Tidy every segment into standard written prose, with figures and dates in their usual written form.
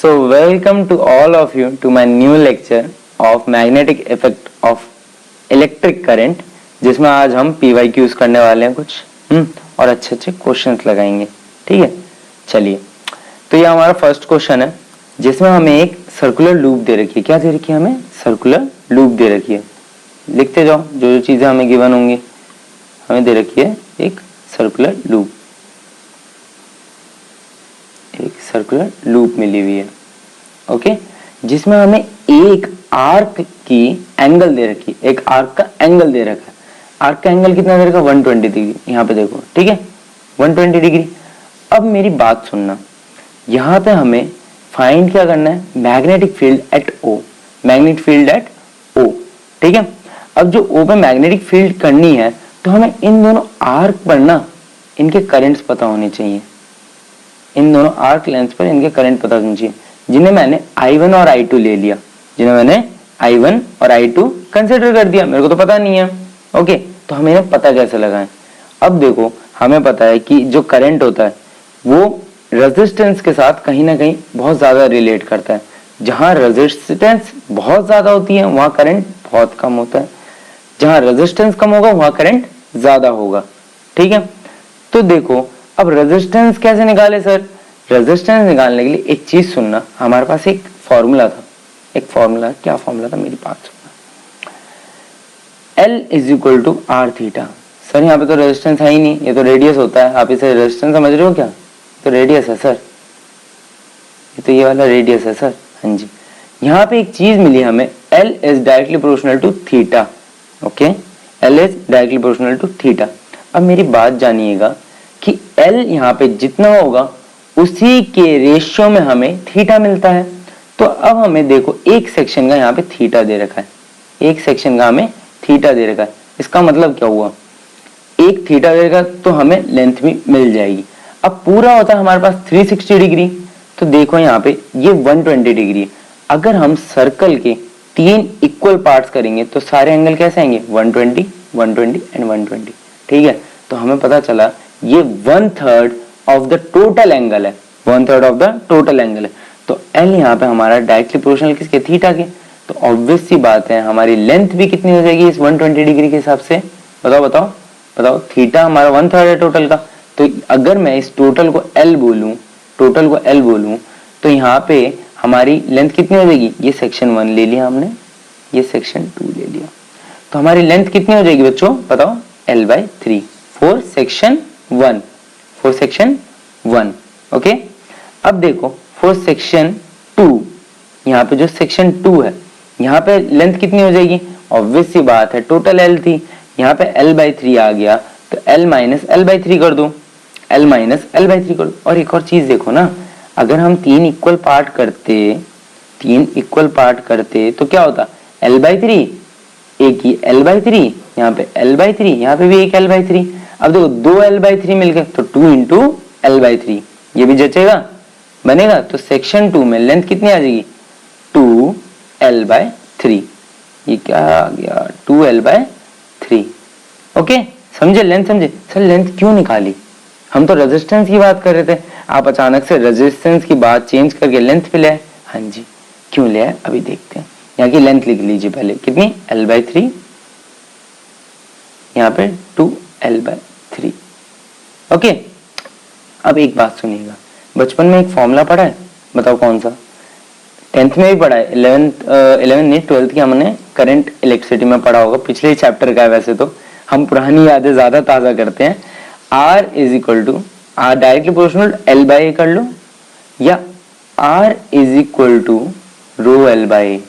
So welcome to all of you to my new lecture of magnetic effect of electric current, जिसमें आज हम PYQs करने वाले हैं कुछ और अच्छे अच्छे क्वेश्चंस लगाएंगे। ठीक है, चलिए। तो ये हमारा फर्स्ट क्वेश्चन है जिसमें हमें एक सर्कुलर लूप दे रखी है। क्या दे रखी है? हमें सर्कुलर लूप दे रखी है। लिखते जाओ जो जो चीजें हमें गिवन होंगी। हमें दे रखी है एक सर्कुलर लूप, एक सर्कुलर लूप मिली हुई है। ओके, जिसमें हमें एक आर्क की एंगल दे रखी है, एक आर्क का एंगल दे रखा है। आर्क का एंगल कितना दे रखा है? 120 डिग्री। यहाँ पे देखो, ठीक है, 120 डिग्री। अब मेरी बात सुनना, यहाँ पे हमें फाइंड क्या करना है? Magnetic field at O, magnetic field at O. ठीक है, अब जो ओ पे मैग्नेटिक फील्ड करनी है तो हमें इन दोनों आर्क पर ना इनके करंट्स पता होने चाहिए। इन दोनों आर्क लेंथ पर इनके करंट पता होने चाहिए, जिन्हें मैंने I1 और I2 ले लिया, जिन्हें मैंने I1 और I2 कंसिडर कर दिया। मेरे को तो पता नहीं है। ओके, तो हमें इन्हें पता कैसे लगाएं? अब देखो, हमें पता है कि जो करंट होता है वो रेजिस्टेंस के साथ कहीं ना कहीं बहुत ज्यादा रिलेट करता है। जहां रेजिस्टेंस बहुत ज्यादा होती है वहां करंट बहुत कम होता है, जहां रेजिस्टेंस कम होगा वहां करंट ज्यादा होगा। ठीक है, तो देखो अब रेजिस्टेंस कैसे निकाले सर? रेजिस्टेंस निकालने के लिए एक चीज सुनना, हमारे पास एक फॉर्मूला था। एक फॉर्मूला, क्या फॉर्मूला था? मेरी बात सुनना, L is equal to R theta. Sir यहाँ पे तो रेजिस्टेंस है ही नहीं, ये तो रेडियस होता है। आप इसे रेजिस्टेंस समझ रहे हो क्या? तो रेडियस है सर, ये तो ये वाला रेडियस है सर। हाँ जी, यहाँ पे एक चीज मिली हमें, L is directly proportional to theta. Okay, L is directly proportional to theta. अब मेरी बात जानिएगा कि L यहाँ पे जितना होगा उसी के रेशियो में हमें थीटा मिलता है। तो अब हमें देखो एक सेक्शन का यहाँ पे थीटा दे रखा है, एक सेक्शन का हमें थीटा दे रखा है। इसका मतलब क्या हुआ? एक थीटा दे रखा तो हमें लेंथ भी मिल जाएगी। अब पूरा होता है हमारे पास 360 डिग्री, तो देखो यहाँ पे ये 120 डिग्री। अगर हम सर्कल के 3 इक्वल पार्ट्स करेंगे तो सारे एंगल कैसे आएंगे? 120, 120 एंड 120। ठीक है, तो हमें पता चला ये 1/3 ऑफ द टोटल एंगल है, 1/3 ऑफ द टोटल एंगल है। तो L यहाँ पे हमारा डायरेक्टली प्रोपोर्शनल किसके? थीटा के। तो ऑब्वियस सी बात है हमारी लेंथ भी कितनी हो जाएगी इस 120 डिग्री के हिसाब से? बताओ बताओ बताओ। थीटा हमारा 1/3 है टोटल का, तो अगर मैं इस टोटल को L बोलूं, टोटल को L बोलूं, तो यहाँ पे हमारी लेंथ कितनी हो जाएगी? ये सेक्शन 1 ले लिया हमने, ये सेक्शन 2 ले लिया, तो हमारी लेंथ कितनी हो जाएगी बच्चों? बताओ। L/3 for section 1, for section 1। Okay, अब देखो फॉर सेक्शन 2, यहाँ पे जो सेक्शन 2 है यहाँ पे लेंथ कितनी हो जाएगी? ऑब्वियस सी बात है, टोटल L थी, यहाँ पे L/3 आ गया, तो L माइनस L/3 कर दो, L माइनस L/3 कर दो। और एक और चीज देखो ना, अगर हम 3 इक्वल पार्ट करते, 3 इक्वल पार्ट करते तो क्या होता? L/3, एक ही L/3, यहाँ पे L/3, यहाँ पे भी एक L/3। अब देखो 2 L/3 मिल गए तो 2 इंटू L/3, ये भी जचेगा, बनेगा। तो सेक्शन 2 में लेंथ कितनी आ जाएगी? 2L/3। ये क्या आ गया? 2L/3। ओके, समझे? लेंथ समझे? सर लेंथ क्यों निकाली? हम तो रेजिस्टेंस की बात कर रहे थे, आप अचानक से रेजिस्टेंस की बात चेंज करके लेंथ पे ले आए। हाँ जी, क्यों ले आए अभी देखते हैं। यहाँ की लेंथ लिख लीजिए पहले, कितनी? L/3, यहाँ पे 2L/3। ओके, अब एक बात सुनिएगा, बचपन में एक फॉर्मूला पढ़ा है, बताओ कौन सा? 10th में भी पढ़ा है, 11th नहीं 12th की हमने करंट इलेक्ट्रिसिटी में पढ़ा होगा, पिछले ही चैप्टर का है। वैसे तो हम पुरानी यादें ज्यादा ताजा करते हैं। R is equal to, R directly proportional L/A कर लो, या R is equal to rho L/A।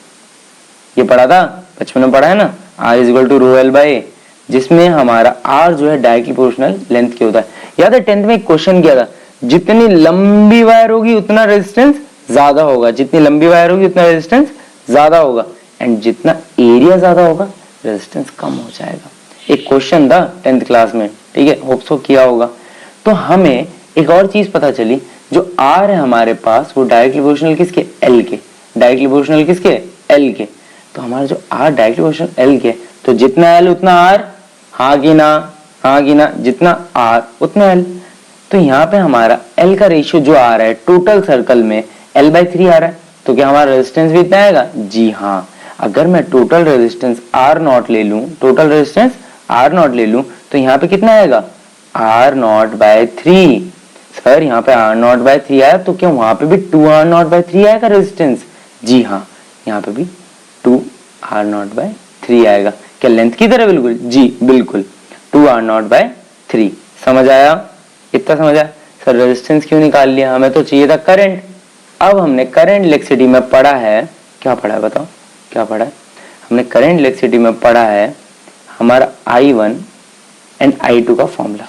ये पढ़ा था, बचपन में पढ़ा है ना, R is equal to rho L/A, जिसमें हमारा R जो है डायरेक्टली प्रोपोर्शनल लेंथ के होता है। याद है 10th में एक क्वेश्चन किया था, जितनी लंबी वायर होगी उतना रेजिस्टेंस ज्यादा होगा, जितनी लंबी वायर होगी उतना रेजिस्टेंस ज्यादा होगा, एंड जितना एरिया ज्यादा होगा रेजिस्टेंस कम हो जाएगा। एक क्वेश्चन था 10th क्लास में, ठीक है, होप सो किया होगा। तो हमें एक और चीज पता चली, जो R है हमारे पास वो डायरेक्टली प्रोपोर्शनल किसके? L के। डायरेक्टली प्रोपोर्शनल किसके? L के। तो हमारा जो R डायरेक्टली प्रोपोर्शनल L के, तो जितना L उतना R, हाँ की ना? हाँ की ना? जितना R उतना L। तो यहाँ पे हमारा L का रेशियो जो आ रहा है टोटल सर्कल में L/3 आ रहा है, तो क्या हमारा रेजिस्टेंस भी इतना आएगा? जी हाँ। अगर मैं टोटल रेजिस्टेंस R0 ले लूं, टोटल रेजिस्टेंस R0 ले लूं, तो यहाँ पे कितना आएगा? R0/3। सर यहाँ पे R0/3 आया, तो क्या वहां पे भी 2R0/3 आएगा रेजिस्टेंस? जी हाँ, यहाँ पे भी 2R0/3 आएगा। क्या लेंथ की तरह? बिल्कुल जी बिल्कुल, 2R0/3। समझ आया? इतना समझ आया? सर रेजिस्टेंस क्यों निकाल लिया? हमें तो चाहिए था करंट। अब हमने करंट इलेक्ट्रिसिटी में पढ़ा है, क्या पढ़ा है बताओ, क्या पढ़ा है? हमने करंट इलेक्ट्रिसिटी में पढ़ा है हमारा I1 एंड I2 का फॉर्मूला।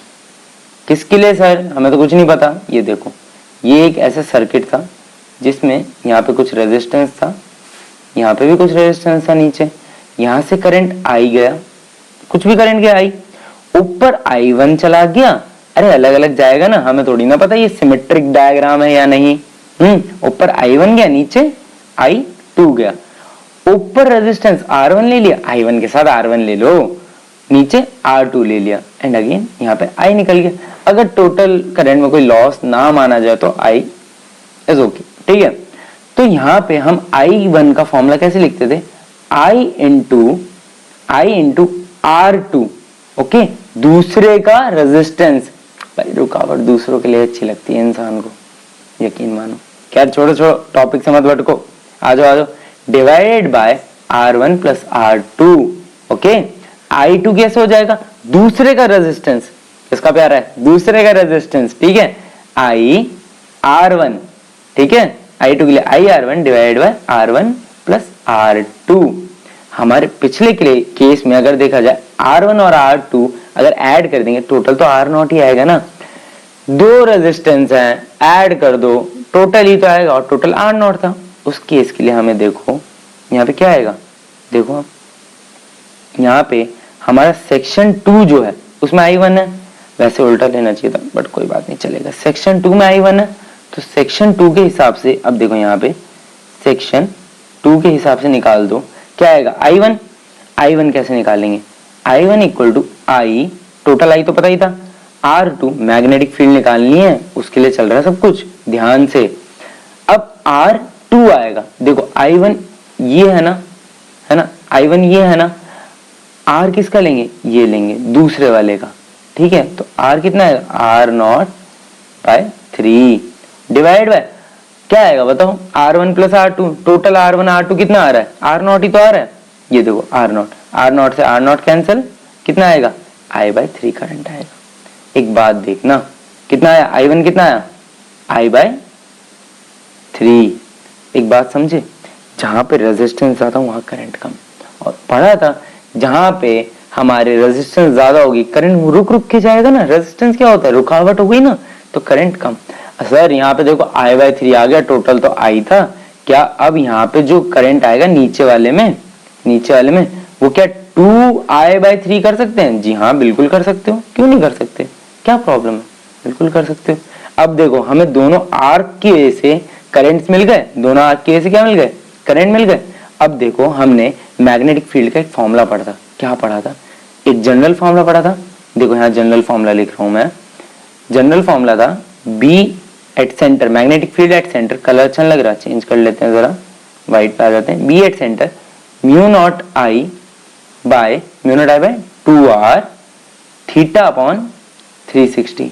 किसके लिए सर? हमें तो कुछ नहीं पता। ये देखो, ये एक ऐसा सर्किट था जिसमें यहाँ पे कुछ रेजिस्टेंस था, यहाँ पे भी कुछ रेजिस्टेंस था नीचे, यहाँ से करंट आई गया, कुछ भी करंट गया आई, ऊपर I1 चला गया। अरे अलग अलग जाएगा ना, हमें थोड़ी ना पता ये सिमेट्रिक डायग्राम है या नहीं। ऊपर I1 गया, नीचे I2 गया। ऊपर रेजिस्टेंस R1 ले लिया, I1 के साथ R1 ले लो, नीचे R2 ले लिया, एंड अगेन यहाँ पे I निकल गया। अगर टोटल करंट में कोई लॉस ना माना जाए तो I इज ओके, ठीक है। तो यहाँ पे हम I1 का फॉर्मूला कैसे लिखते थे? I इंटू R2, ओके, दूसरे का रेजिस्टेंस। भाई रुकावट दूसरों के लिए अच्छी लगती है इंसान को, यकीन मानो। क्या, छोड़ो छोड़ो, टॉपिक से मत भटको, आ जाओ। Divided by R1 plus R2, okay. I2 कैसे हो जाएगा? दूसरे का रेजिस्टेंस। किसका प्यारा है? दूसरे का रेजिस्टेंस, ठीक है। IR1, ठीक है, I2 के लिए IR1 divided by R1 plus R2। हमारे पिछले केस में अगर देखा जाए R1 और R2 अगर ऐड कर देंगे, टोटल तो R0 ही आएगा ना। दो रेजिस्टेंस हैं, ऐड कर दो, टोटल ही तो आएगा, और टोटल R0 था। उस केस के लिए हमें देखो यहाँ पे क्या आएगा, देखो आप, यहाँ पे हमारा सेक्शन 2 जो है उसमें I1 है। वैसे उल्टा लेना चाहिए था, बट कोई बात नहीं, चलेगा। सेक्शन 2 में I1 है, तो सेक्शन 2 के हिसाब से अब देखो यहाँ पे सेक्शन 2 के हिसाब से निकाल दो, क्या आएगा? I1 कैसे निकालेंगे? I1 equal to I, total I तो पता ही था, R2 मैग्नेटिक फील्ड निकालनी है, उसके लिए चल रहा है सब कुछ, ध्यान से। अब R2 आएगा, देखो I1 ये है ना, I1 ये है ना, R किसका लेंगे? ये लेंगे, दूसरे वाले का, ठीक है। तो R कितना आएगा? R0/3 डिवाइड बाय क्या आएगा बताओ? R1 plus R2, total R1 R2 कितना आ रहा है? R0 ही तो आ रहा है। ये देखो R0 से R0 कैंसिल, कितना आएगा? I/3 करंट आएगा। एक बात देखना, कितना आया? I1 कितना आया? I/3। एक बात समझे, जहां पे रेजिस्टेंस ज्यादा वहां करंट कम, और पढ़ा था जहां पे हमारे रेजिस्टेंस ज्यादा होगी करंट रुक रुक के जाएगा ना। रेजिस्टेंस क्या होता है? रुकावट हो गई ना, तो करंट कम। सर यहाँ पे देखो I/3 आ गया, टोटल तो I था। क्या अब यहाँ पे जो करंट आएगा नीचे वाले में वो क्या 2I/3 कर सकते हैं? जी हाँ बिल्कुल कर सकते हो, क्यों नहीं कर सकते, क्या प्रॉब्लम है? बिल्कुल कर सकते हो। अब देखो हमें दोनों आर्क की वजह से करंट्स मिल गए, दोनों आर्क की वजह से क्या मिल गए? करंट मिल गए। अब देखो हमने मैग्नेटिक फील्ड का एक फॉर्मूला पढ़ा था, क्या पढ़ा था? एक जनरल फॉर्मूला पढ़ा था। देखो यहाँ जनरल फॉर्मूला लिख रहा हूं मैं, जनरल फॉर्मूला था B at centre, magnetic field at centre, colour अच्छा लग रहा है, चेंज कर लेते हैं जरा, व्हाइट पे आ जाते हैं। B at centre μ0I by 2R theta upon 360,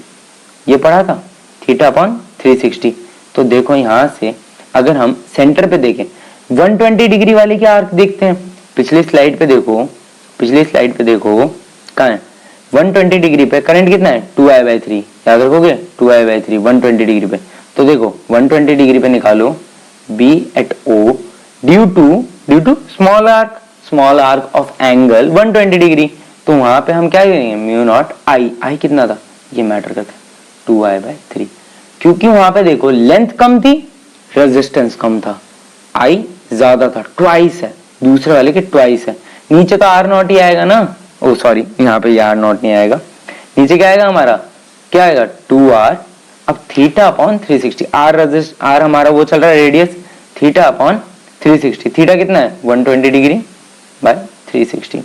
ये पढ़ा था, थीटा अपॉन 360। तो देखो यहां से अगर हम सेंटर पे देखें, 120 डिग्री वाले के आर्क देखते हैं। पिछली स्लाइड पे देखो कहाँ है? 120 डिग्री पे करंट कितना है? 2I/3, याद रखोगे? 2I/3 120 डिग्री पे। तो देखो 120 डिग्री पे निकालो B at O due to small arc of angle 120 degree. तो वहां पे हम क्या करेंगे? μ0I कितना था? ये मैटर करता है, 2I/3, क्योंकि वहां पे देखो लेंथ कम थी, रेजिस्टेंस कम था, I ज्यादा था, ट्वाइस है, दूसरे वाले के ट्वाइस है। नीचे तो R0 ही आएगा ना, ओ सॉरी यहाँ पे R0 नहीं आएगा, नीचे क्या आएगा हमारा? क्या आएगा? 2R। अब थीटा अपॉन 360, R हमारा वो चल रहा है रेडियस, थीटा अपॉन 360, थीटा कितना है? 120 डिग्री बाय 360,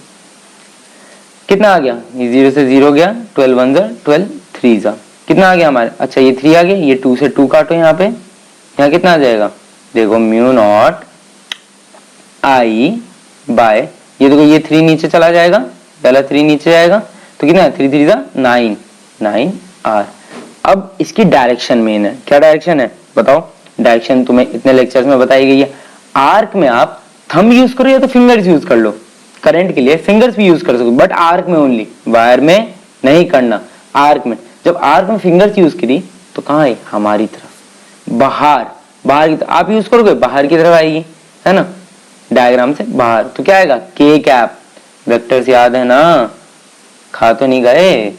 कितना आ गया? ये 0 से 0 गया, 12 1 12 3 कितना आ गया हमारे? अच्छा ये 3 आ गया, ये 2 से 2 काटो, यहाँ यहाँ कितना आ जाएगा, देखो म्यू नॉट आई बाय, ये देखो ये 3 नीचे चला जाएगा, पहला 3 नीचे जाएगा तो कितना है, 3 3 जा 9, 9 आर। अब इसकी डायरेक्शन मेन है, क्या डायरेक्शन है बताओ, डायरेक्शन तुम्हें इतने लेक्चर्स में बताई गई है। आर्क में आप थंब यूज करो या तो फिंगर्स यूज कर लो, करंट के लिए फिंगर्स भी यूज कर सकते, बट आर्क में ओनली, वायर में नहीं करना, आर्क में। जब आर्क में फिंगर्स यूज करी तो कहाँ है, हमारी तरफ, बाहर, बाहर की तरफ आप यूज करोगे बाहर की तरफ आएगी, है ना, डायग्राम से बाहर, तो क्या आएगा के कैप, वेक्टर्स याद है ना, खा तो नहीं गए,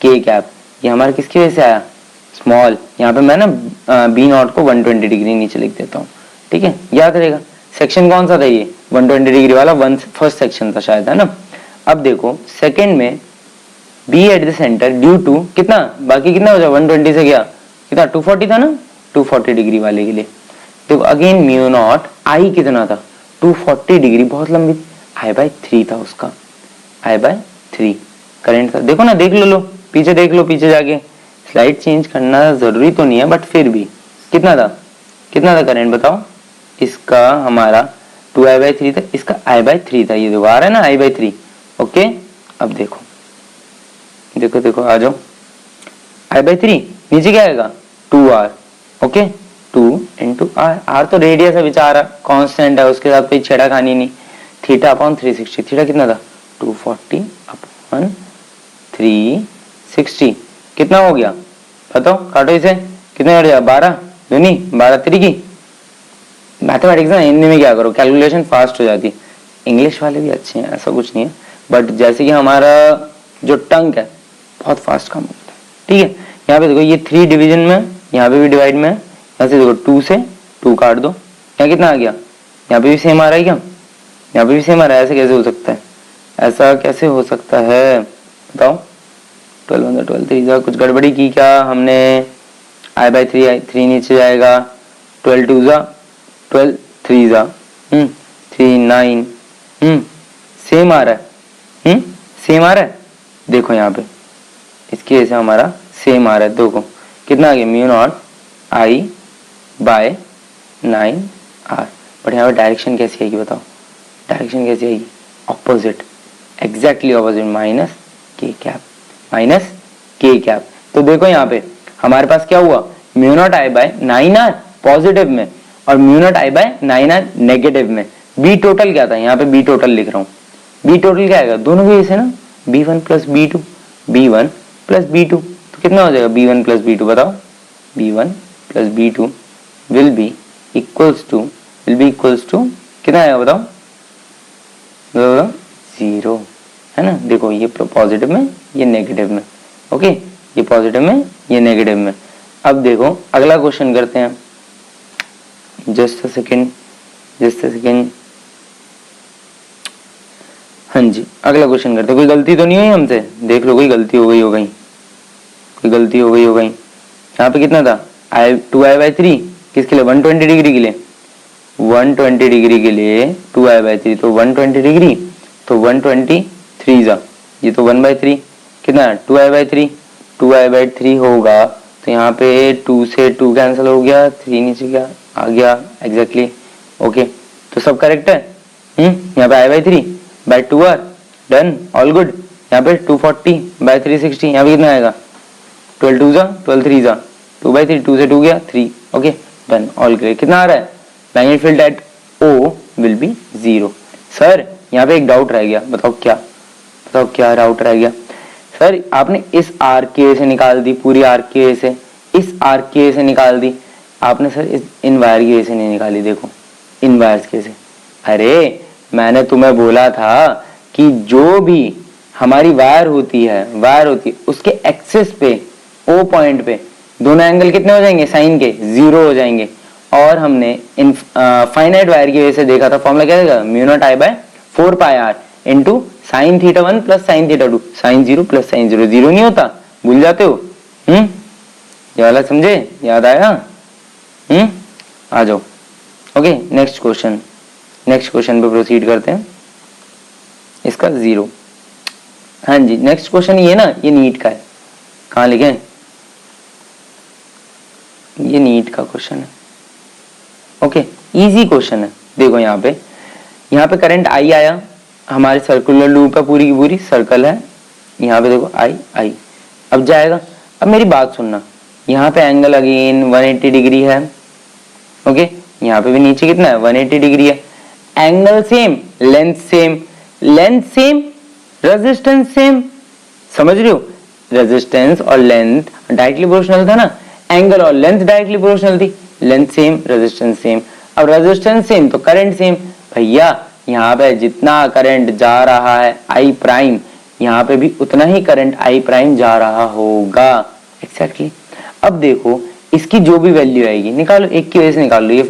के कैप, ये हमारा किसकी वजह से आया, स्मॉल, यहाँ पे मैं ना बी नॉट को 120 डिग्री नीचे लिख देता हूँ, ठीक है, याद रहेगा। सेक्शन कौन सा था ये, 120 डिग्री वाला, फर्स्ट सेक्शन था शायद, है ना। अब देखो सेकंड में B at the centre due to कितना, बाकी कितना हो जाए 120 से गया कितना 240 था ना, 240 डिग्री वाले के लिए देखो अगेन म्यू नॉट आई कितना था 240 डिग्री, बहुत लंबी, आई बाय 3 था उसका, आई बाय 3 करंट था, देखो ना, देख लो पीछे देख लो, पीछे जाके, स्लाइड चेंज करना जरूरी तो नहीं है बट फिर भी कितना था करंट बताओ, इसका हमारा 2i/3 था, इसका i/3 था, ये देखो आ रहा है ना i/3, ओके। अब देखो आ जाओ, i/3 नीचे क्या आएगा 2r, okay, 2 into r, r तो रेडियस है बेचारा, कांस्टेंट है, उसके साथ कोई छेड़ा खानी नहीं, थीटा अपॉन 360, थीटा कितना था 240 अपॉन 360, कितना हो गया बताओ, काटो इसे, कितने कट जाएगा 12 दूनी 12 3 मैथमेटिक्स ना हिंदी में क्या करो, कैलकुलेशन फास्ट हो जाती है, इंग्लिश वाले भी अच्छे हैं ऐसा कुछ नहीं है, बट जैसे कि हमारा जो टंग है बहुत फास्ट काम होता है, ठीक है। यहाँ पे देखो ये 3 डिवीजन में, यहाँ पे भी डिवाइड में, यहाँ से देखो 2 से 2 काट दो, यहाँ कितना आ गया, यहाँ पे भी सेम आ रहा है क्या, यहाँ पे भी सेम आ रहा है, ऐसे कैसे हो सकता है, ऐसा कैसे हो सकता है बताओ, 12 12 3 कुछ गड़बड़ी की क्या हमने, i/3 3 नीचे जाएगा, 12 2 12 3 3 9, सेम आ रहा है, सेम आ रहा है, देखो यहाँ पे इसकी वजह से हमारा सेम आ रहा है, देखो कितना आ गया mu not I by 9r, but यहाँ पे डायरेक्शन कैसी आएगी बताओ, डायरेक्शन कैसी आएगी, opposite, exactly opposite, minus k cap, तो देखो यहाँ पे हमारे पास क्या हुआ, mu not I by 9r positive में और mu not I by 9r negative में, बी टोटल क्या था, यहाँ पे बी टोटल लिख रहा हूँ, बी टोटल क्या आएगा, दोनों भी ऐसे ना, b1 plus b2, b1 plus b2, तो कितना हो जाएगा b1 प्लस b2 बताओ, b1 plus b2 will be equals to कितना आएगा बताओ 0, है ना, देखो ये पॉजिटिव में ये नेगेटिव में, ओके, ये पॉजिटिव में ये नेगेटिव में। अब देखो अगला क्वेश्चन करते हैं, जस्ट अ सेकेंड, हाँ जी अगला क्वेश्चन करते हैं, कोई गलती तो नहीं हुई हमसे, देख लो कोई गलती हो गई हो गई, यहाँ पे कितना था 2i/3 किसके लिए 120 डिग्री के लिए, 120 डिग्री के लिए 2i/3, तो 120 डिग्री तो 123 जा, ये तो 1/3 कितना 2i/3 होगा, तो यहाँ पे 2 से 2 कैंसिल हो गया, 3 नीचे गया आ गया एग्जैक्टली, ओके, तो सब करेक्ट है, यहाँ पे i/3 bye 2r, done all good, यहाँ पे 240 बाय 360, यहाँ पे कितना आएगा 12 2 12 3 2/3, 2 से 2 गया 3, ओके डन ऑल ग्रेट, कितना आ रहा है, magnetic field eight O will be 0। Sir यहाँ पे एक डाउट रह गया, बताओ क्या डाउट रह गया, सर आपने इस RK से निकाल दी, पूरी RK से, इस RK से निकाल दी आपने, सर इस इन वायर की वजह से नहीं निकाली, देखो इन वायर्स के से, अरे मैंने तुम्हें बोला था कि जो भी हमारी वायर होती है उसके एक्सिस पे O पॉइंट पे दोनों एंगल कितने हो जाएंगे, साइन के 0 हो जाएंगे, और हमने इन फाइनाइट वायर की वजह से देखा था, फॉर्मूला क्या देगा mu not I by 4πr into sine theta 1 plus sine theta 2, sine 0 plus sine 0, 0 नहीं होता, भूल जाते हो, ये वाला समझे, याद आया, आ जाओ, ओके नेक्स्ट क्वेश्चन पे प्रोसीड करते हैं, इसका 0, हाँ जी नेक्स्ट क्वेश्चन ये ना, ये नीट का है, कहाँ लिखे, ये नीट का क्वेश्चन है, ओके, इजी क्वेश्चन है। देखो यहाँ पे करंट आई आया, हमारे सर्कुलर लूप है, पूरी की पूरी सर्कल है, यहाँ पे देखो आई अब जाएगा। अब मेरी बात सुनना, यहाँ पे एंगल अगेन 180 डिग्री है। ओके, यहाँ पे भी नीचे कितना है 180 डिग्री है। Angle same, length same, resistance same, समझ रहे हो? रेजिस्टेंस और लेंथ डायरेक्टली प्रोपोर्शनल था ना, एंगल और लेंथ डायरेक्टली प्रोपोर्शनल थी। Length same, resistance same. अब रेजिस्टेंस सेम तो करंट सेम। भैया यहाँ पे जितना करंट जा रहा है आई प्राइम, यहाँ पे भी उतना ही करंट आई प्राइम जा रहा होगा। एक्जैक्टली। अब देखो इसकी जो भी वैल्यू आएगी निकालो, एक की वजह से निकाल लो। ये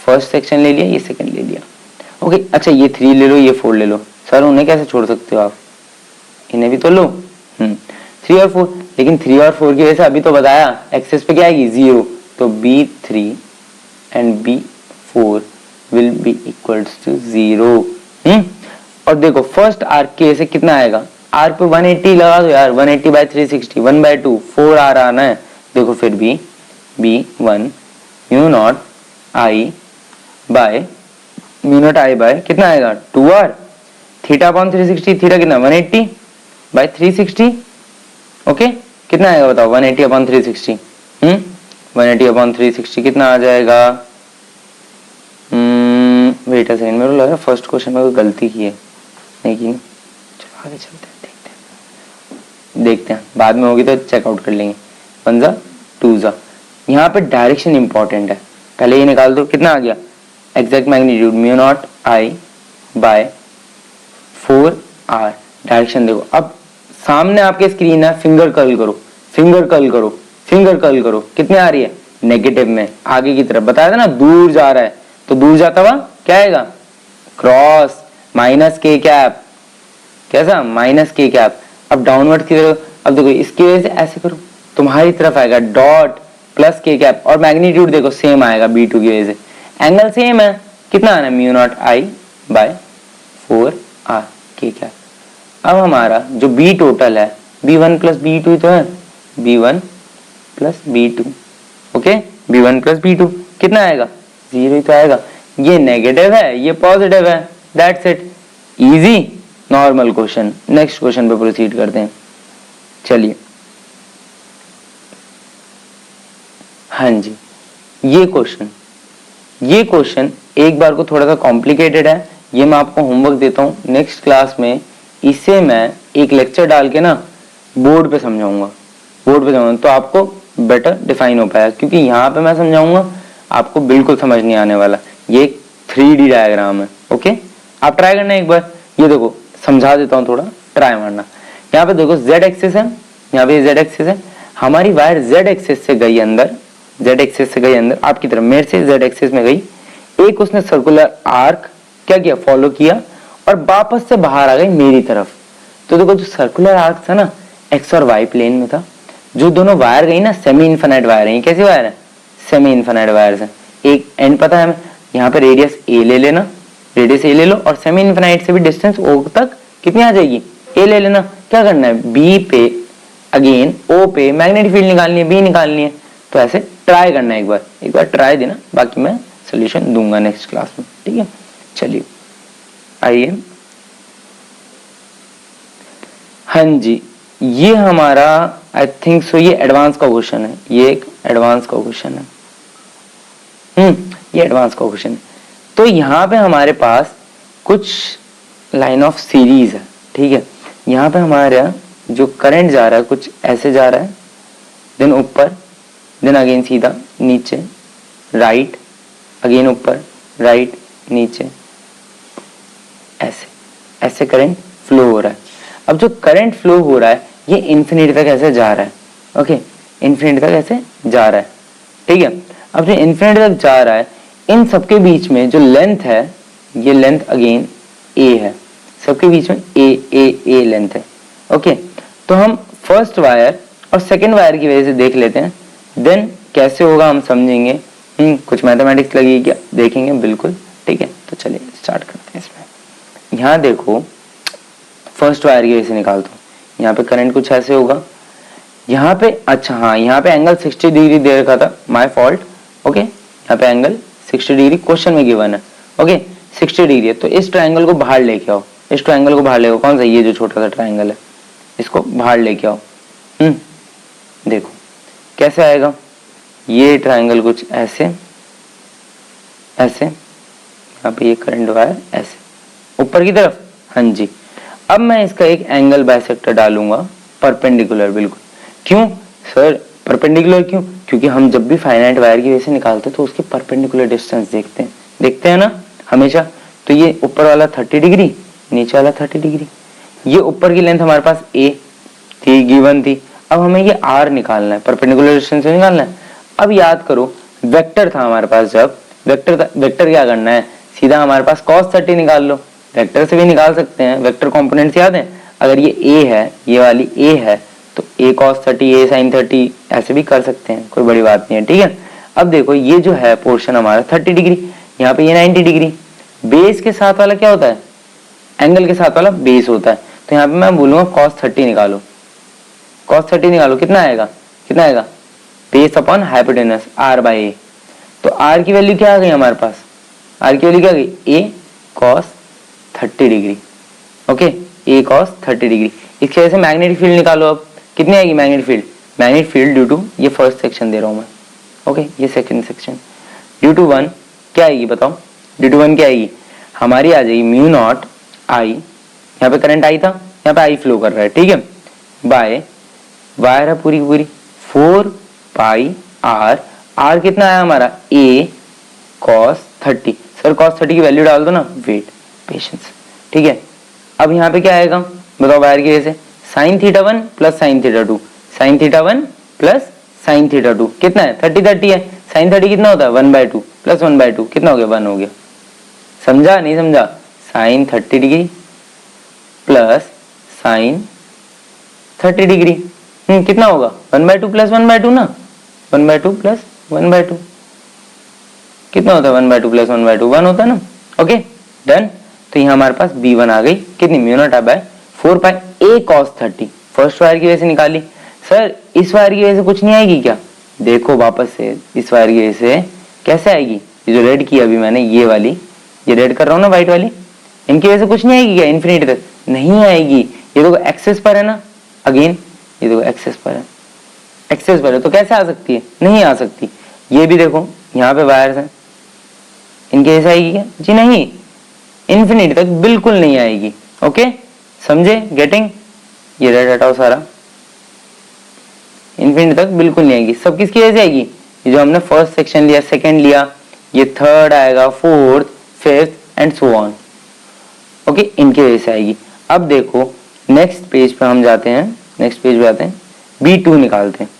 फर्स्ट सेक्शन ले लिया, ये सेकंड ले लिया। ओके, अच्छा ये 3 ले लो, ये 4 ले लो। सर उन्हें कैसे छोड़ सकते हो आप, इन्हें भी तो लो। 3 और 4, लेकिन 3 और 4 की वजह से अभी तो बताया एक्सेस पे क्या आएगी 0, तो B3 and B4 will be equals to 0। और देखो फर्स्ट आर्क की वजह से कितना आएगा, आर्क पे 180 लगा दो यार, 180 बाय 360, 1/2 4 आ रहा ना है। देखो फिर भी B1 mu naught I by कितना आएगा 2R, थीटा अपॉन 360, थीटा कितना 180 बाय 360। ओके, कितना आएगा बताओ 180 अपॉन 360। 180 अपॉन 360 कितना आ जाएगा? वेट अ सेकंड, मेरे को लग रहा है फर्स्ट क्वेश्चन में कोई गलती की है, नहीं की? चलो आगे चलते हैं, देखते हैं बाद में होगी तो चेकआउट कर लेंगे। 1 जा 2 जा, यहाँ पे डायरेक्शन इंपॉर्टेंट है, पहले ये निकाल दो। कितना आ गया exact magnitude mu naught I bye 4R। Direction देखो, अब सामने आपके स्क्रीन है, फिंगर कर्ल करो, कितने आ रही है नेगेटिव में, आगे की तरफ बताया था ना, दूर जा रहा है, तो दूर जाता हुआ क्या आएगा क्रॉस माइनस के कैप, कैसा माइनस के कैप। अब डाउनवर्ड की तरफ, अब देखो इसकी वजह से ऐसे करो, तुम्हारी तरफ आएगा डॉट प्लस के कैप, और मैग्नीट्यूड देखो सेम आएगा B2 की वजह से, एंगल सेम है, कितना आना mu naught I bye 4R के कैप। अब हमारा जो B टोटल है B1 प्लस B2 तो है, B1 plus B2। Okay, B1 plus B2 कितना आएगा 0 ही तो आएगा। ये नेगेटिव है, ये पॉजिटिव है, that's it, easy normal question. Next question पे प्रोसीड करते हैं। चलिए, हाँ जी, ये क्वेश्चन एक बार को थोड़ा सा कॉम्प्लिकेटेड है, ये मैं आपको होमवर्क देता हूँ नेक्स्ट क्लास में, इसे मैं एक लेक्चर डाल के ना बोर्ड पे समझाऊंगा, तो आपको बेटर डिफाइन हो पाएगा, क्योंकि यहाँ पे मैं समझाऊंगा आपको बिल्कुल समझ नहीं आने वाला। ये एक 3D डायग्राम है। ओके, आप ट्राई करना एक बार, ये देखो समझा देता हूँ, थोड़ा ट्राई मारना। यहाँ पे देखो Z एक्सिस है, यहाँ पे Z एक्सिस है, हमारी वायर Z एक्सिस से गई अंदर, आपकी तरफ, मेरे से Z एक्सिस में गई, एक उसने सर्कुलर आर्क क्या किया फॉलो किया और वापस से बाहर आ गई मेरी तरफ। तो देखो जो सर्कुलर आर्क था ना एक्स और वाई प्लेन में था, जो दोनों वायर गई ना सेमी इनफिनिट वायर है। कैसी वायर है? सेमी इनफिनिट वायर है। एक एंड पता है हमें, यहाँ पे रेडियस ए ले लेना, और सेमी इनफिनिट से भी डिस्टेंस ओ तक कितनी आ जाएगी ए ले लेना। क्या करना है बी पे अगेन ओ पे मैग्नेटिक फील्ड निकालनी है, बी निकालनी है। तो ऐसे ट्राई करना है, एक बार ट्राई देना, बाकी मैं सोल्यूशन दूंगा नेक्स्ट क्लास में, ठीक है। चलिए आइए, हाँ जी, ये हमारा आई थिंक सो ये एडवांस का क्वेश्चन है, ये एक एडवांस का क्वेश्चन है। ये एडवांस का क्वेश्चन है। तो यहाँ पे हमारे पास कुछ लाइन ऑफ सीरीज है, ठीक है। यहाँ पे हमारा जो करंट जा रहा है कुछ ऐसे जा रहा है, देन ऊपर, देन अगेन सीधा नीचे, राइट, अगेन ऊपर, राइट, नीचे, ऐसे ऐसे करंट फ्लो हो रहा है। अब जो करंट फ्लो हो रहा है ये इन्फिनिटी तक ऐसे जा रहा है, ओके, इन्फिनिटी तक ऐसे जा रहा है, ठीक है। अब जो इन्फिनिटी तक जा रहा है, इन सबके बीच में जो लेंथ है, ये लेंथ अगेन ए है, सबके बीच में ए लेंथ है, ओके। तो हम फर्स्ट वायर और सेकंड वायर की वजह से देख लेते हैं, देन कैसे होगा हम समझेंगे। कुछ मैथमेटिक्स लगेगी क्या, देखेंगे बिल्कुल, ठीक है। तो चलिए स्टार्ट करते हैं इसमें। यहाँ देखो फर्स्ट वायर की वजह से निकालता हूँ, यहाँ पे करंट कुछ ऐसे होगा, यहाँ पे, अच्छा हाँ, यहाँ पे एंगल 60 डिग्री दे रखा था, माय फॉल्ट, ओके। यहाँ पे एंगल 60 डिग्री क्वेश्चन में गिवन है। ओके 60 डिग्री है, तो इस ट्राइंगल को बाहर लेके आओ, इस ट्राइंगल को बाहर लेके आओ। कौन सा? ये जो छोटा सा ट्राइंगल है, इसको बाहर लेके आओ। देखो कैसे आएगा। ये ट्राइंगल कुछ ऐसे, ऐसे, यहाँ पे ये करंट वायर ऐसे ऊपर की तरफ। हाँ जी, अब मैं इसका एक एंगल बाइसेक्टर डालूंगा परपेंडिकुलर, बिल्कुल। क्यों सर परपेंडिकुलर क्यों? क्योंकि हम जब भी फाइनाइट वायर की वजह निकालते हैं तो उसकी परपेंडिकुलर डिस्टेंस देखते हैं ना हमेशा। तो ये ऊपर वाला 30 डिग्री, नीचे वाला 30 डिग्री। ये ऊपर की लेंथ हमारे पास ए थी, गिवन थी। अब हमें ये आर निकालना है, परपेंडिकुलर डिस्टेंस से निकालना है। अब याद करो वेक्टर था हमारे पास, जब वेक्टर क्या करना है, सीधा हमारे पास cos 30 निकाल लो। वेक्टर से भी निकाल सकते हैं, वेक्टर कंपोनेंट्स याद है। अगर ये a है, ये वाली a है, तो a cos 30 a sin 30 ऐसे भी कर सकते हैं, कोई बड़ी बात नहीं है, ठीक है। अब देखो ये जो है पोर्शन हमारा 30 डिग्री, यहाँ पे ये 90 डिग्री। बेस के साथ वाला क्या होता है? एंगल के साथ वाला बेस होता है। तो यहाँ पे मैं बोलूंगा cos 30 निकालो, cos 30 निकालो। कितना आएगा? कितना आएगा? Base upon hypotenuse r by a। तो r की वैल्यू क्या आ गई हमारे पास? r की वैल्यू क्या आ गई? a cos 30 डिग्री। ओके a cos 30 डिग्री। इसकी वजह से मैग्नेटिक फील्ड निकालो। अब कितनी आएगी magnetic field? Magnetic field due to, ये फर्स्ट सेक्शन दे रहा हूं मैं, ओके ये सेकंड सेक्शन, ड्यू टू 1 क्या आएगी बताओ? ड्यू टू 1 क्या आएगी हमारी? आ जाएगी म्यू नॉट आई, यहाँ पे करंट आई था, यहाँ पे आई फ्लो कर रहा है, ठीक है, बाय वायर है पूरी पूरी 4 पाई आर। आर कितना आया हमारा? a cos 30। सर cos 30 की वैल्यू डाल दो ना, वेट पेशेंस, ठीक है। अब यहाँ पे क्या आएगा बताओ वायर की वजह से? Sign theta 1 plus sine theta 2, sign theta 1 plus sine theta 2 कितना है? 30 है। साइन 30 कितना होता है? 1/2 प्लस 1/2 कितना हो गया? 1 हो गया। समझा नहीं समझा? Sine 30 degree plus sine 30 degree कितना होगा? 1/2 प्लस 1/2 ना, 1/2 प्लस 1/2 कितना होता है? 1/2 प्लस 1/2 1 होता है ना। Okay done. तो यहाँ हमारे पास b1 आ गई, कितनी? Mu nought by 4 pi a cos 30। First wire की वजह से निकाली। सर इस वायर की वजह से कुछ नहीं आएगी क्या? देखो वापस से इस वायर की वजह से कैसे आएगी? ये जो रेड की अभी मैंने, ये वाली, ये रेड कर रहा हूँ ना व्हाइट वाली, इनकी वजह से कुछ नहीं आएगी क्या? इन्फिनिटी तक नहीं आएगी। ये देखो एक्सेस पर है ना, अगेन ये देखो एक्सेस पर है, एक्सेस पर है, तो कैसे आ सकती है? नहीं आ सकती। ये भी देखो यहाँ पे वायर्स हैं, इनके ऐसा आएगी क्या? जी नहीं, इन्फिनिटी तक बिल्कुल नहीं आएगी। ओके समझे? गेटिंग? ये रेड हटाओ सारा, इन्फिनिटी तक बिल्कुल नहीं आएगी। सब किसकी वजह से आएगी? ये जो हमने फर्स्ट सेक्शन लिया, सेकंड लिया, ये थर्ड आएगा, fourth, fifth and so on. Okay इनकी वजह से आएगी। अब देखो नेक्स्ट पेज पे हम जाते हैं, नेक्स्ट पेज पे आते हैं, B2 निकालते हैं।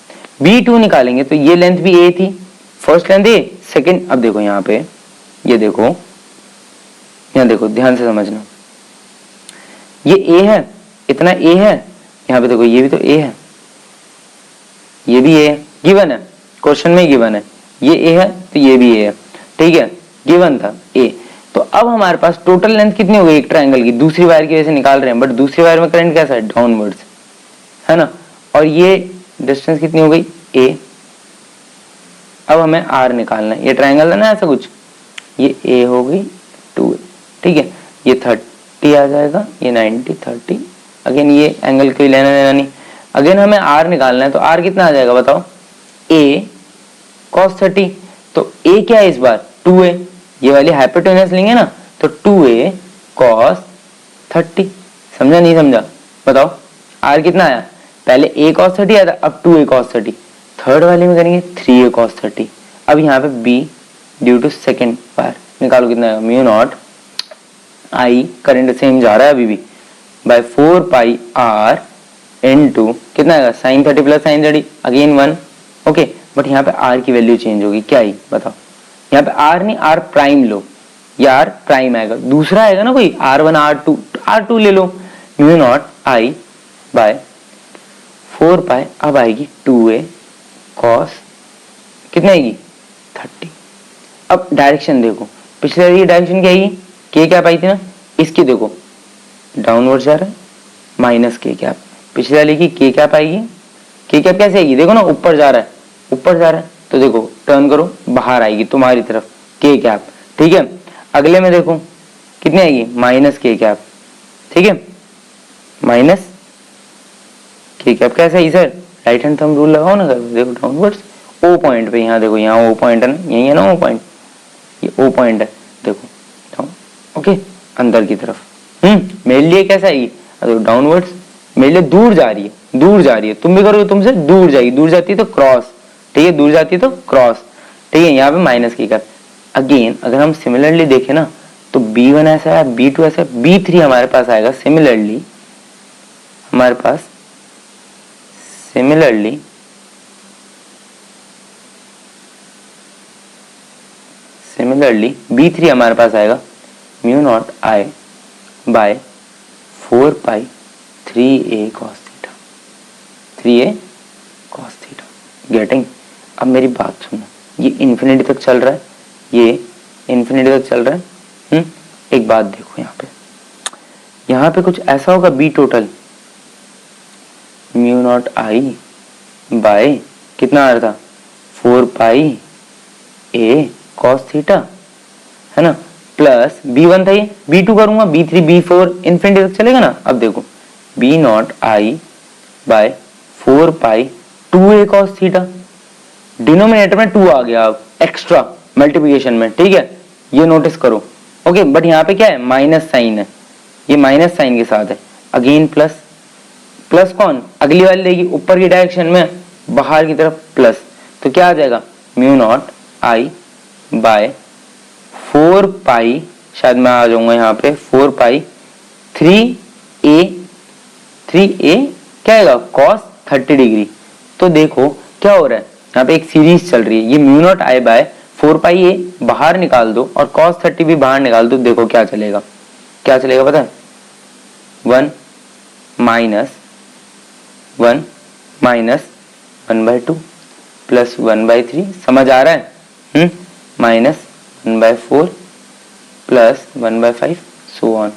B2 निकालेंगे तो ये लेंथ भी A थी, फर्स्ट लेंथ A, सेकंड। अब देखो यहाँ पे, ये देखो, यहाँ देखो ध्यान से समझना, ये A है, इतना A है, यहाँ पे देखो ये भी तो A है, ये भी A है, गिवन है, क्वेश्चन में गिवन है, ये A है तो ये भी A है, ठीक है, गिवन था A। तो अब हमारे पास टोटल लेंथ कितनी हो गई एक ट्रायंगल की? दूसरी वायर की वजह से निकाल रहे हैं, बट दूसरी वायर में करंट कैसा है? डाउनवर्ड्स है ना। और ये डिस्टेंस कितनी हो गई? A। अब हमें R निकालना है। ये ट्रायंगल है ना ऐसा कुछ, ये A हो गई 2A, ठीक है, ये 30 आ जाएगा, ये 90 30। अगेन ये एंगल कोई लेना देना नहीं। अगेन हमें R निकालना है, तो R कितना आ जाएगा बताओ? A cos 30। तो A क्या है इस बार? 2A। ये वाली हाइपोटेनस लेंगे ना, तो 2A cos 30। समझा नहीं समझा? बताओ R कितना आया? पहले A cos 30 आया था, अब 2A cos 30। थर्ड वाले में करेंगे 3A cos 30। अब यहाँ पे B due to second wire निकालो, कितना आएगा? Mu nought I, current same जा रहा है अभी भी, बाय 4 पाई R इनटू कितना आएगा? Sine 30 plus sine 30, again 1। Okay but यहाँ पे R की वैल्यू चेंज होगी, क्या आई बताओ? यहाँ पे R नहीं, R प्राइम लो, या R प्राइम आएगा, दूसरा आएगा ना कोई, R1 R2, R2 ले लो। म्यू नॉट I बाय 4 पाई, अब आएगी 2A cos कितनी आएगी? 30। अब डायरेक्शन देखो, पिछले वाली डायरेक्शन क्या आएगी? के कैप आई थी ना, इसकी देखो डाउनवर्ड जा रहा है, माइनस के कैप। पिछले वाली की के कैप आएगी, के कैप कैसे आएगी? देखो ना ऊपर जा रहा है, ऊपर जा रहा है, तो देखो टर्न करो, बाहर आएगी तुम्हारी तरफ, के कैप, ठीक है। अगले में देखो कितनी आएगी, माइनस के कैप, ठीक है, माइनस के कैप। कैसा है sir, right hand thumb rule लगाओ ना सर, देखो डाउनवर्ड्स ओ पॉइंट पे, यहाँ देखो यहाँ ओ पॉइंट है ना, यही है ना ओ पॉइंट, ये ओ पॉइंट है, देखो डाउन, ओके, अंदर की तरफ। मेरे लिए कैसा है ये, डाउनवर्ड्स, मेरे लिए दूर जा रही है, दूर जा रही है, तुम भी करोगे तुमसे दूर जाएगी, दूर जाती है तो क्रॉस, ठीक है, दूर जाती है तो क्रॉस, ठीक है। यहाँ पे माइनस की कैप। अगेन अगर हम सिमिलरली देखें ना तो B1 ऐसा है, B2 ऐसा है, B3 हमारे पास आएगा सिमिलरली, हमारे पास सिमिलरली B3 हमारे पास आएगा mu nought I by 4 pi 3a cos theta, 3a cos theta, getting. अब मेरी बात सुनो, ये इन्फिनिटी तक चल रहा है, ये इन्फिनिटी तक चल रहा है। एक बात देखो यहाँ पे कुछ ऐसा होगा, B total mu nought I by कितना आ रहा था 4 पाई a cos थीटा, है ना, प्लस B1 था, ये B2 करूंगा, B3 B4 इन्फिनिटी तक चलेगा ना। अब देखो B nought I by 4 pi 2a cos theta, denominator में 2 आ गया अब एक्स्ट्रा मल्टीप्लिकेशन में, ठीक है, ये नोटिस करो, ओके। बट यहाँ पे क्या है, माइनस साइन है, ये माइनस साइन के साथ है। अगेन प्लस, प्लस कौन, अगली वाली लेगी ऊपर की डायरेक्शन में, बाहर की तरफ प्लस, तो क्या आ जाएगा म्यू नॉट I बाय 4 पाई, शायद मैं आ जाऊंगा यहाँ पे 4 पाई 3a क्या आएगा cos 30 डिग्री। तो देखो क्या हो रहा है, यहाँ पे एक सीरीज चल रही है, ये mu nought I by 4 pi a बाहर निकाल दो और cos 30 भी बाहर निकाल दो, देखो क्या चलेगा, क्या चलेगा पता है, 1 माइनस 1/2 प्लस 1/3, समझ आ रहा है, माइनस 1/4 प्लस 1/5 सो ऑन,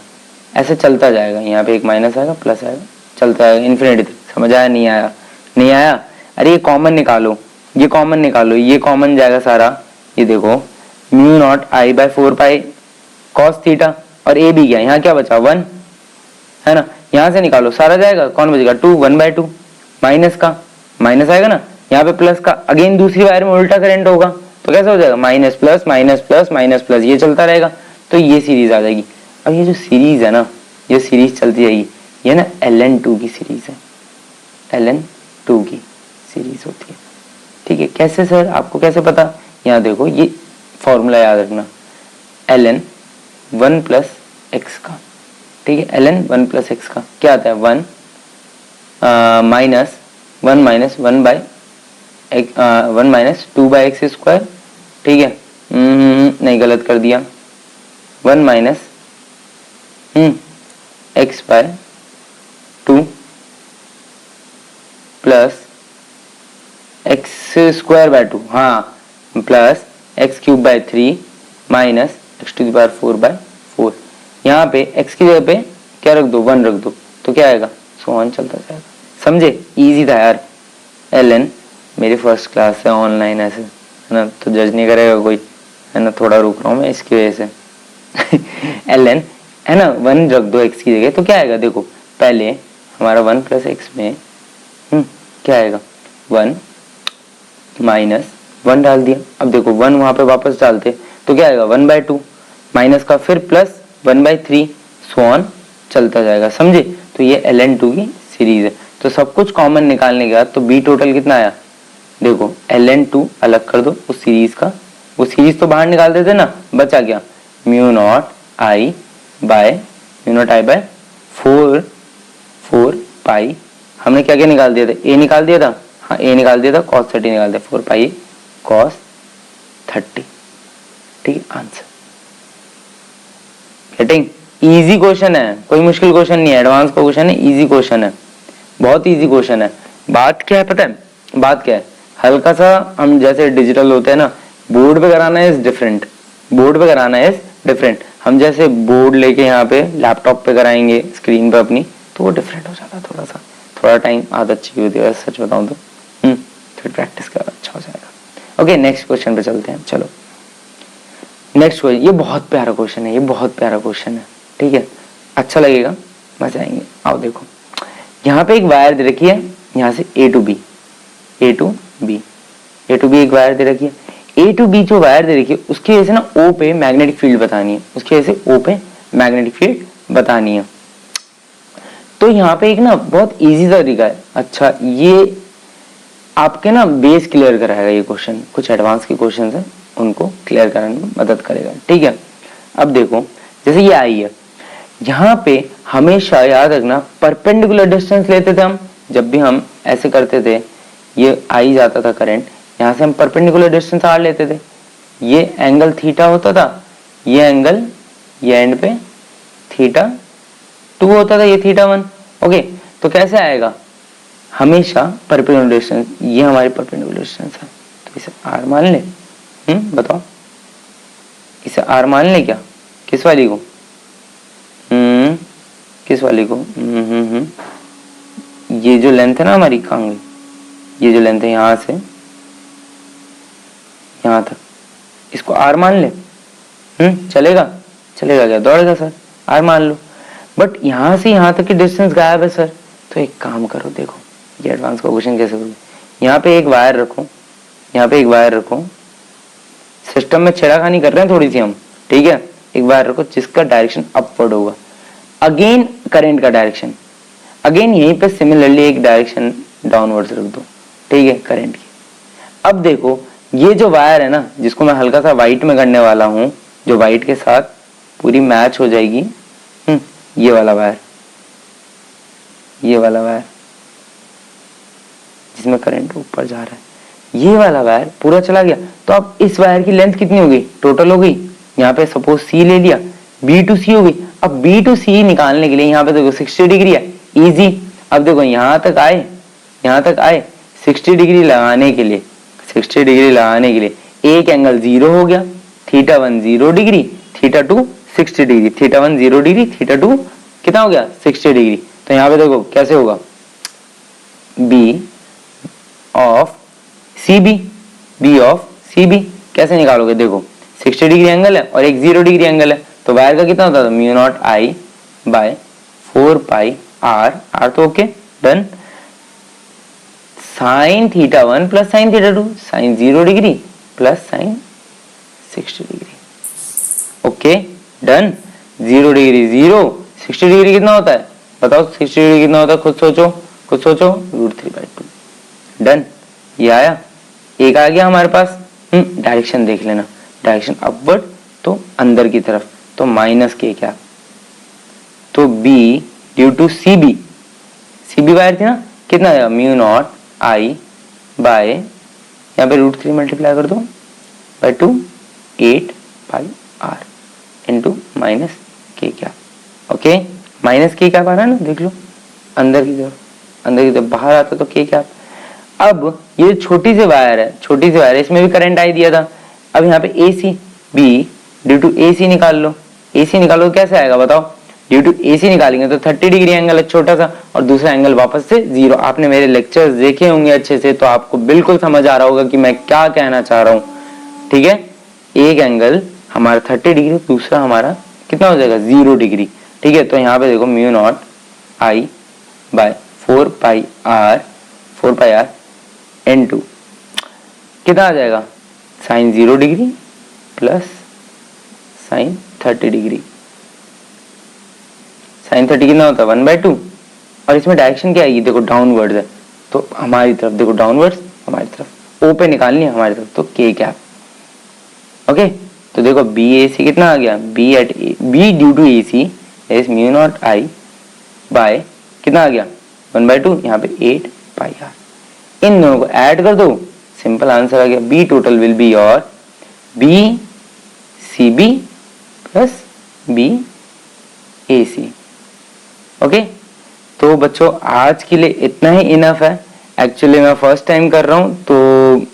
ऐसे चलता जाएगा। यहाँ पे एक माइनस आएगा, प्लस आएगा, चलता है इन्फिनिटी तक। समझ आया, नहीं आया, नहीं आया, अरे ये कॉमन निकालो, ये कॉमन निकालो, ये कॉमन जाएगा सारा, ये देखो mu nought I by 4 pi cos theta, और ए भी गया, यहाँ क्या बचा 1, है ना, यहाँ से निकालो सारा जाएगा, कौन बचेगा 2, 1/2, माइनस का माइनस आएगा ना, यहाँ पे प्लस का, अगेन दूसरी वायर में उल्टा करंट होगा, तो कैसा हो जाएगा minus plus minus plus minus plus, ये चलता रहेगा, तो ये सीरीज आ जाएगी। अब ये जो सीरीज है ना, ये सीरीज चलती जाएगी, ये ना ln2 की सीरीज है, ln2 की सीरीज होती है, ठीक है। कैसे सर, आपको कैसे पता, यहाँ देखो ये फॉर्मूला याद रखना, ln 1 प्लस एक्स का, ठीक है, ln 1 प्लस एक्स का क्या आता है 1 minus 1 minus 1 minus 2 by x square, ठीक है, नहीं गलत कर दिया, 1 minus x by 2 plus x square by 2, हाँ, plus x cube by 3 minus x to the power 4 by 4। यहाँ पे एक्स की जगह पे क्या रख दो, 1 रख दो, तो क्या आएगा, सो ऑन चलता जाएगा। समझे, इजी था यार। ln मेरी फर्स्ट क्लास है ऑनलाइन ऐसे, है ना, तो जज नहीं करेगा कोई, है ना, थोड़ा रुक रहा हूँ मैं इसकी वजह से। ln है ना, 1 रख दो एक्स की जगह, तो क्या आएगा, देखो पहले हमारा 1 प्लस एक्स में क्या आएगा 1 माइनस 1 डाल दिया, अब देखो 1 वहां पे वापस डालते तो क्या आएगा 1/2 माइनस का, फिर प्लस 1/3 सो ऑन चलता जाएगा। समझे, तो ये ln2 की सीरीज है। तो सब कुछ कॉमन निकालने के बाद तो बी टोटल कितना आया, देखो ln2 अलग कर दो उस सीरीज का, वो सीरीज तो बाहर निकाल देते ना, बचा क्या म्यू नॉट I बाय 4 पाई, हमने क्या क्या निकाल दिया था, a निकाल दिया था, हाँ a निकाल दिया था, cos 30 निकाल दिया, 4 पाई cos 30, ठीक है, आंसर। गेटिंग, इजी क्वेश्चन है, कोई मुश्किल क्वेश्चन नहीं है, एडवांस का क्वेश्चन है, इजी क्वेश्चन है, बहुत इजी क्वेश्चन है। बात क्या है पता है, बात क्या है, हल्का सा हम जैसे डिजिटल होते हैं ना, बोर्ड पे कराना है इज डिफरेंट, बोर्ड पे कराना है इज डिफरेंट, हम जैसे बोर्ड लेके यहाँ पे लैपटॉप पे कराएंगे स्क्रीन पे अपनी, तो वो डिफरेंट हो जाता है, थोड़ा टाइम आदत चाहिए होती है, सच बताऊं तो फिर प्रैक्टिस करो अच्छा हो जाएगा। ओके, नेक्स्ट क्वेश्चन पे चलते हैं, चलो। नेक्स्ट क्वेश्चन, ये बहुत प्यारा क्वेश्चन है, ये बहुत प्यारा क्वेश्चन है, ठीक है, अच्छा लगेगा, मजा आएंगे। आओ देखो, यहाँ पे एक वायर दे रखी है, यहाँ से ए टू बी एक वायर दे रखी है। ए टू बी जो वायर दे रखी है उसकी वजह से ना ओ पे मैग्नेटिक फील्ड बतानी है, उसकी वजह से ओ पे मैग्नेटिक फील्ड बतानी है। तो यहाँ पे एक ना बहुत इजी सा तरीका है। अच्छा, ये आपके ना बेस क्लियर कराएगा ये क्वेश्चन, कुछ एडवांस के क्वेश्चन है उनको क्लियर कराने में मदद करेगा, ठीक है। अब देखो, जैसे ये आई है, यहाँ पे हमेशा याद रखना परपेंडिकुलर डिस्टेंस लेते थे हम, जब भी हम ऐसे करते थे, ये आई जाता था करंट, यहाँ से हम परपेंडिकुलर डिस्टेंस आर लेते थे, ये एंगल थीटा होता था, ये एंगल ये एंड पे थीटा 2 होता था, ये थीटा 1। ओके, तो कैसे आएगा, हमेशा परपेंडिकुलर डिस्टेंस, ये हमारी परपेंडिकुलर डिस्टेंस है, तो इसे आर मान ले। बताओ, इसे आर मान ले क्या, किस वाली को, किस वाली को, ये जो लेंथ है ना हमारी, कहाँ गई, ये जो लेंथ है यहाँ से यहाँ तक, इसको आर मान ले। चलेगा, चलेगा क्या, दौड़ेगा सर, आर मान लो। बट यहाँ से यहाँ तक की डिस्टेंस गायब है सर, तो एक काम करो, देखो ये एडवांस का क्वेश्चन कैसे करोगे, यहाँ पे एक वायर रखो, यहाँ पे एक वायर रखो, सिस्टम में छेड़खानी कर रहे हैं थोड़ी सी हम, ठीक है। एक वायर रखो जिसका डायरेक्शन अपवर्ड होगा, अगेन करंट का डायरेक्शन, अगेन यहीं पे सिमिलरली एक डायरेक्शन डाउनवर्ड्स रख दो, ठीक है, करंट की। अब देखो, ये जो वायर है ना, जिसको मैं हल्का सा व्हाइट में करने वाला हूँ, जो व्हाइट के साथ पूरी मैच हो जाएगी, ये वाला वायर, ये वाला वायर जिसमें करंट ऊपर जा रहा है, ये वाला वायर पूरा चला गया। तो अब इस वायर की लेंथ कितनी हो गई, टोटल हो गई, यहाँ पे सपोज सी ले लिया, बी टू सी हो गई। अब बी टू सी निकालने के लिए यहाँ पे देखो 60 डिग्री है, इजी। अब देखो यहाँ तक आए, यहाँ तक आए, 60 डिग्री लगाने के लिए, 60 डिग्री लगाने के लिए एक एंगल 0 हो गया, theta 1 0 degree, theta 2 60 degree, theta 1 0 degree, theta 2 कितना हो गया 60 डिग्री। तो यहाँ पे देखो कैसे होगा, B of C B, B of C B कैसे निकालोगे, देखो 60 डिग्री एंगल है और एक 0 डिग्री एंगल है, तो वायर का कितना होता था, mu not I by 4 pi R, R तो okay done, sine theta 1 plus sine theta 2, sine 0 degree plus sine 60 degree, okay done. 0 degree 0, 60 degree कितना होता है बताओ, 60 डिग्री कितना होता है, खुद सोचो, खुद सोचो, √3/2 डन। ये आया, एक आ गया हमारे पास। डायरेक्शन देख लेना, डायरेक्शन अपवर्ड तो अंदर की तरफ, तो माइनस के क्या, तो B due to C B, C B wire थी ना, कितना आया, म्यू नॉट आई बाय, यहाँ पे √3 मल्टीप्लाई कर दो by 2, 8 pi R into minus k क्या, ओके, माइनस के क्या आ रहा है ना, देख लो अंदर की तरफ, अंदर की तरफ, बाहर आता तो के क्या। अब ये छोटी सी वायर है, छोटी सी वायर है, इसमें भी करंट आई दिया था। अब यहाँ पे ए C B due to A सी निकाल लो, ए सी निकालो कैसे आएगा बताओ, ड्यू टू ए सी निकालेंगे तो 30 डिग्री एंगल है छोटा सा, और दूसरा एंगल वापस से 0। आपने मेरे लेक्चर्स देखे होंगे अच्छे से, तो आपको बिल्कुल समझ आ रहा होगा कि मैं क्या कहना चाह रहा हूँ, ठीक है। एक एंगल हमारा 30 डिग्री, दूसरा हमारा कितना हो जाएगा 0 डिग्री, ठीक है। तो यहाँ पे देखो mu not I by 4 pi R N2 कितना आ जाएगा, sine 0 degree plus sine 30 degree, sine 30 कितना होता है 1/2, और इसमें डायरेक्शन क्या आएगी, देखो डाउनवर्ड्स है, तो हमारी तरफ देखो डाउनवर्ड्स, हमारी तरफ ओ पे निकालनी है हमारी तरफ, तो के कैप, ओके। तो देखो बी ए सी कितना आ गया, B at B due to A C is mu not I by कितना आ गया 1/2, यहाँ पे 8 पाई आर, इन दोनों को ऐड कर दो, सिंपल आंसर आ गया, B total will be your B C B plus B A C, okay. तो बच्चों आज के लिए इतना ही इनफ है। एक्चुअली मैं फर्स्ट टाइम कर रहा हूँ, तो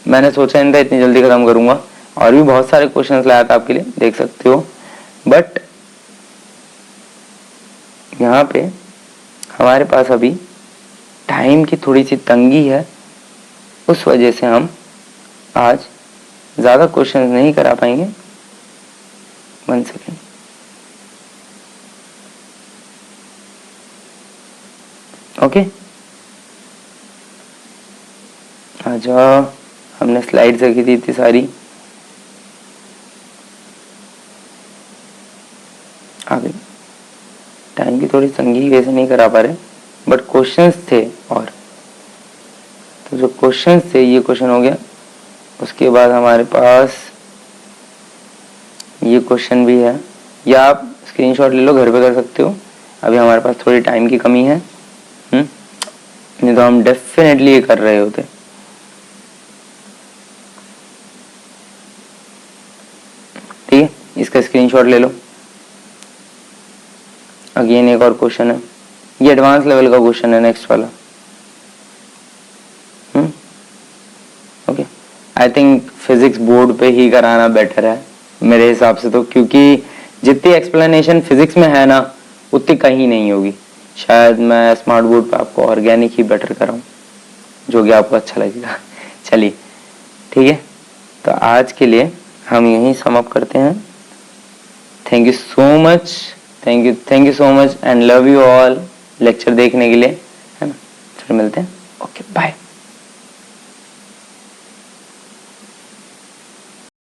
मैंने सोचा नहीं था इतनी जल्दी खत्म करूंगा, और भी बहुत सारे क्वेश्चंस लाया था आपके लिए, देख सकते हो। बट यहाँ पे हमारे पास अभी टाइम की थोड़ी सी तंगी है, उस वजह से हम आज ज़्यादा क्वेश्चंस नहीं करा पाएंगे, 1 सेकेंड। ओके, आ जाओ, हमने स्लाइड्स रखी थी इतनी सारी, आ गई। टाइम की थोड़ी तंगी वैसे नहीं करा पा रहे, बट क्वेश्चंस थे। और तो जो क्वेश्चंस थे, ये क्वेश्चन हो गया, उसके बाद हमारे पास ये क्वेश्चन भी है, या आप स्क्रीनशॉट ले लो, घर पे कर सकते हो। अभी हमारे पास थोड़ी टाइम की कमी है, नहीं तो हम डेफिनेटली ये कर रहे होते। ठीक है, इसका स्क्रीनशॉट ले लो। अगेन एक और क्वेश्चन है, ये एडवांस लेवल का क्वेश्चन है, नेक्स्ट वाला। Okay, I think physics board पे ही कराना बेटर है मेरे हिसाब से, तो क्योंकि जितनी एक्सप्लेनेशन फिजिक्स में है ना, उतनी कहीं नहीं होगी। शायद मैं स्मार्ट बोर्ड पे आपको ऑर्गेनिक ही बेटर कराऊं, जो कि आपको अच्छा लगेगा। चलिए ठीक है, तो आज के लिए हम यहीं सम अप करते हैं। Thank you so much, thank you so much and love you all lecture देखने के लिए, है ना। फिर मिलते हैं, ओके बाय।